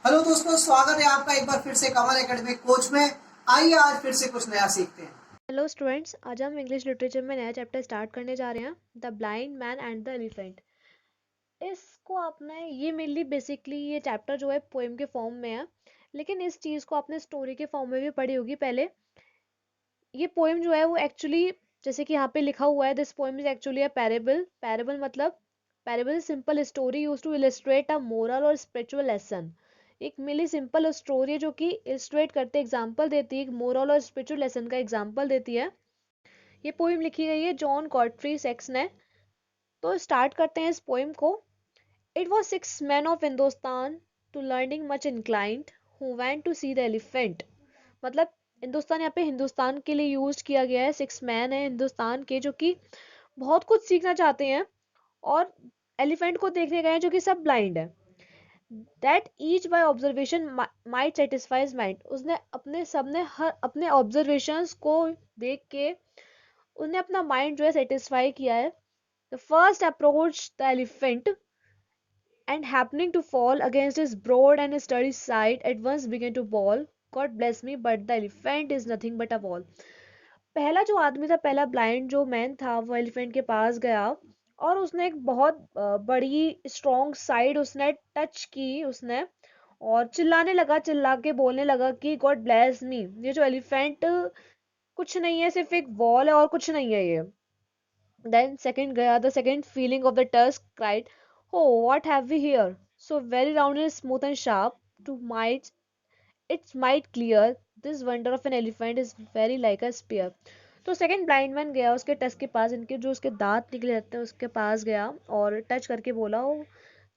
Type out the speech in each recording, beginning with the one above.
Hello दोस्तों, स्वागत है आपका एक बार फिर से कमल एकेडमी कोच में। आइए आज फिर से कुछ नया सीखते हैं। हेलो स्टूडेंट्स, आज हम इंग्लिश लिटरेचर में नया चैप्टर स्टार्ट करने जा रहे हैं, the blind man and the elephant. इसको आपने ये मेनली बेसिकली ये चैप्टर जो है पोएम के फॉर्म में है, लेकिन इस चीज़ को आपने स्टोरी के फॉर्म में भी पढ़ी होगी पहले। ये पोएम जो है वो एक्चुअली जैसे कि यहाँ पे लिखा हुआ है, this poem is actually a parable. Parable मतलब parable simple story use to illustrate a moral और स्पिरिचुअल लेसन। एक मिली सिंपल स्टोरी है जो कि इलस्ट्रेट करते एग्जाम्पल देती है, एक मोरल और स्पिरिचुअल लेसन का एग्जाम्पल देती है। ये पोइम लिखी गई है जॉन गॉडफ्री सेक्स ने। तो स्टार्ट करते हैं इस पोइम को। It was 6 men of Hindustan to learning much inclined who went to see the elephant. मतलब हिंदुस्तान यहाँ पे हिंदुस्तान के लिए यूज किया गया है। 6 men है हिंदुस्तान के जो कि बहुत कुछ सीखना चाहते हैं और एलिफेंट को देखने गए हैं जो कि सब ब्लाइंड है। That each by observation might satisfies mind. उसने अपने सबने हर अपने ऑब्जर्वेशंस को देख के उन्हें अपना माइंड जो है सेटिस्फाई किया है। The first approach the elephant and happening to fall against his broad and sturdy side at once began to bawl, God bless me, but the elephant is nothing but a wall. पहला जो आदमी था, पहला blind जो man था, वो elephant के पास गया और उसने एक बहुत बड़ी स्ट्रॉन्ग साइड उसने टच की उसने, और चिल्लाने लगा, चिल्ला के बोलने लगा कि गॉड ब्लेस मी, ये जो एलिफेंट कुछ नहीं है, सिर्फ एक वॉल है और कुछ नहीं है ये। Then second gaya, the second feeling of the tusk cried, "Oh, what have we here? So very round and smooth and sharp, to might it's might clear. This wonder of an elephant is very like a spear." तो second blind man गया उसके touch के पास, इनके जो उसके दांत निकले रहते हैं उसके पास गया और टच करके बोला, वो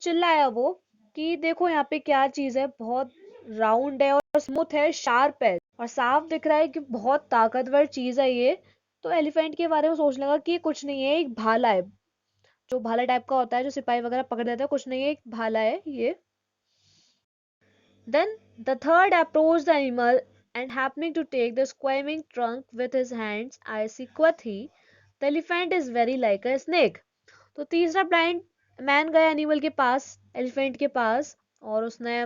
चिल्लाया वो कि देखो यहाँ पे क्या चीज है, बहुत राउंड है और स्मूथ है, शार्प है और साफ दिख रहा है कि बहुत ताकतवर चीज है ये। तो एलिफेंट के बारे में सोचने लगा कि ये कुछ नहीं है, एक भाला है, जो भाला टाइप का होता है जो सिपाही वगैरह पकड़ देता है, कुछ नहीं है, एक भाला है ये। Then the third approached the animal and happening to take the squirming trunk with his hands, I see, quoth he, the elephant is very like a snake. तो तीसरा ब्लाइंड मैन गया एनिमल के पास, एलिफेंट के पास, और उसने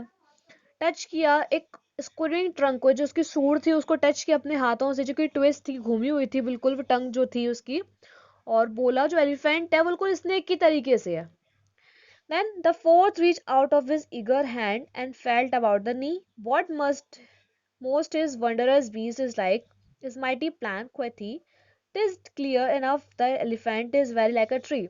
touch किया एक स्क्विरिंग trunk को, जो उसकी सूंड थी उसको टच किया अपने हाथों से, जो कि ट्विस्ट थी, घूमी हुई थी बिल्कुल, वो टंग जो थी उसकी, और बोला जो एलिफेंट है बिल्कुल स्नेक की तरीके से है। Then the fourth reached out of his eager hand and felt about the knee. What must most his wondrous beast is like, his mighty plan, quoth he. 'Tis clear enough the elephant is very like a tree.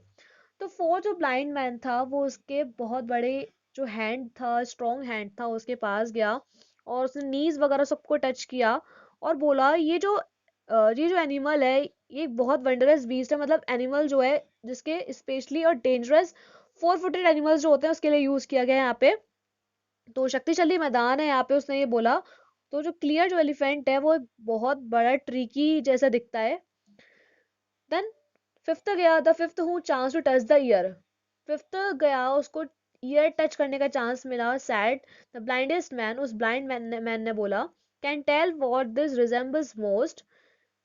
तो fourth जो blind man था वो उसके बहुत बड़े जो hand था, strong hand था, उसके पास गया और उसने नीज वगैरह सबको टच किया और बोला ये जो एनिमल है ये एक बहुत वंडरस बीस्ट है। मतलब एनिमल जो है जिसके स्पेशली और डेंजरस 4 फुटेड एनिमल्स जो होते हैं उसके लिए यूज किया गया है यहाँ पे, तो शक्तिशाली मैदान है यहाँ पे, उसने ये बोला। तो जो क्लियर जो एलिफेंट है वो एक बहुत बड़ा ट्रीकी जैसा दिखता है। देन फिफ्थ गया, the fifth who chance to touch the ear. Fifth गया, उसको ईयर टच करने का चांस मिला। सैड द ब्लाइंडेस्ट मैन, उस ब्लाइंड मैन ने बोला, can tell what this resembles most,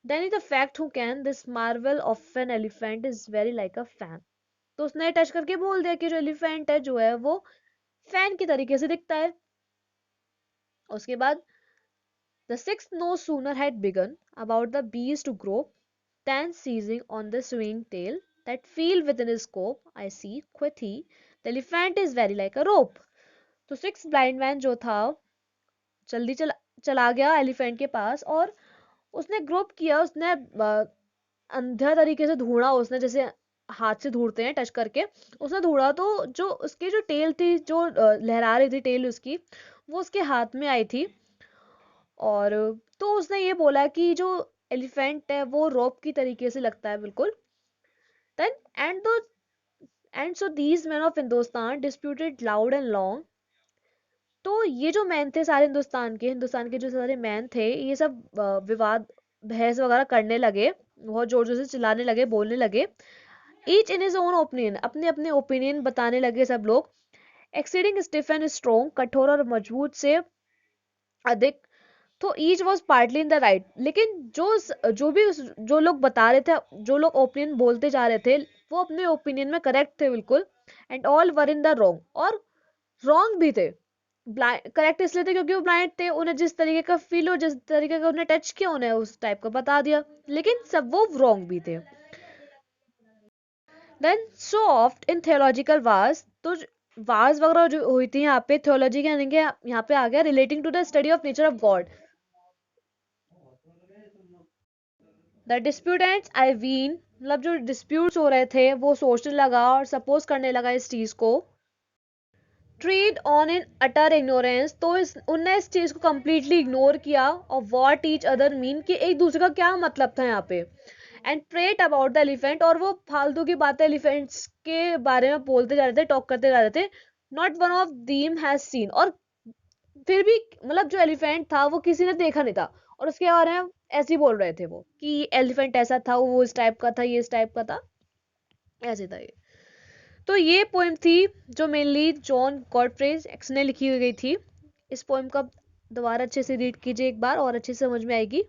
then is the fact who can this marvel of an elephant is very like a fan. तो उसने touch करके बोल दिया कि जो एलिफेंट है जो है वो फैन की तरीके से दिखता है। उसके बाद the sixth no sooner had begun about the beast to grow than seizing on the swinging tail that feel within his scope, I see, quoth he, the elephant is very like a rope. तो six blind man जो था जल्दी चला गया elephant के पास और उसने grope किया, उसने अंधा तरीके से ढूंढा, उसने जैसे हाथ से ढूंढते हैं टच करके, उसने ढूंढा तो जो उसकी जो टेल थी, जो लहरा रही थी टेल उसकी, वो उसके हाथ में आई थी। और तो उसने ये बोला कि जो एलिफेंट है वो रोप की तरीके से लगता है बिल्कुल। Then and so these men of Hindustan disputed loud and long. तो ये जो मैन थे सारे हिंदुस्तान के जो सारे मैन थे, ये सब विवाद बहस वगैरह करने लगे, बहुत जोर जोर से चिल्लाने लगे, बोलने लगे। Each in his own opinion, अपने अपने ओपिनियन बताने लगे सब लोग। एक्सीडिंग स्टिफ एंड स्ट्रॉन्ग, कठोर और मजबूत से अधिक। तो each was partly in the right, लेकिन जो लोग बता रहे थे, जो लोग ओपिनियन बोलते जा रहे थे, वो अपने ओपिनियन में करेक्ट थे बिल्कुल। And all were in the wrong, और रॉन्ग भी थे। करेक्ट इसलिए थे क्योंकि वो ब्लाइंड थे, उन्हें जिस तरीके का फील और जिस तरीके का उन्हें टच किया उन्हें उस टाइप का बता दिया, लेकिन सब वो रॉन्ग भी थे। देन सो ऑफ्ट इन थियोलॉजिकल वार्स, तो वार्स वगैरह जो हुई थी यहाँ पे थियोलॉजी के यानी कि यहाँ पे आ गया relating to the study of nature of God. The disputants I ween, मतलब जो डिस्प्यूट्स हो रहे थे वो सोचने लगा और सपोज करने लगा इस चीज को। ट्रीड ऑन इन अटर इग्नोरेंस, तो उनने इस चीज को कंप्लीटली इग्नोर किया और वॉट ईच अदर मीन कि एक दूसरे का क्या मतलब था यहाँ पे। And parade about the elephant, और वो फालतू की बातें एलिफेंट्स के बारे में बोलते जा रहे थे, टॉक करते जा रहे थे। Not one of them has seen, और फिर भी मतलब जो एलिफेंट था वो किसी ने देखा नहीं था, और उसके बारे में ऐसे ही बोल रहे थे वो कि एलिफेंट ऐसा था, वो इस टाइप का था, ये इस टाइप का था, ऐसे था ये। तो ये पोएम थी जो मेनली जॉन गॉडफ्रे ने लिखी हुई गई थी। इस पोएम का दोबारा अच्छे से रीड कीजिए एक बार और अच्छे से समझ में आएगी।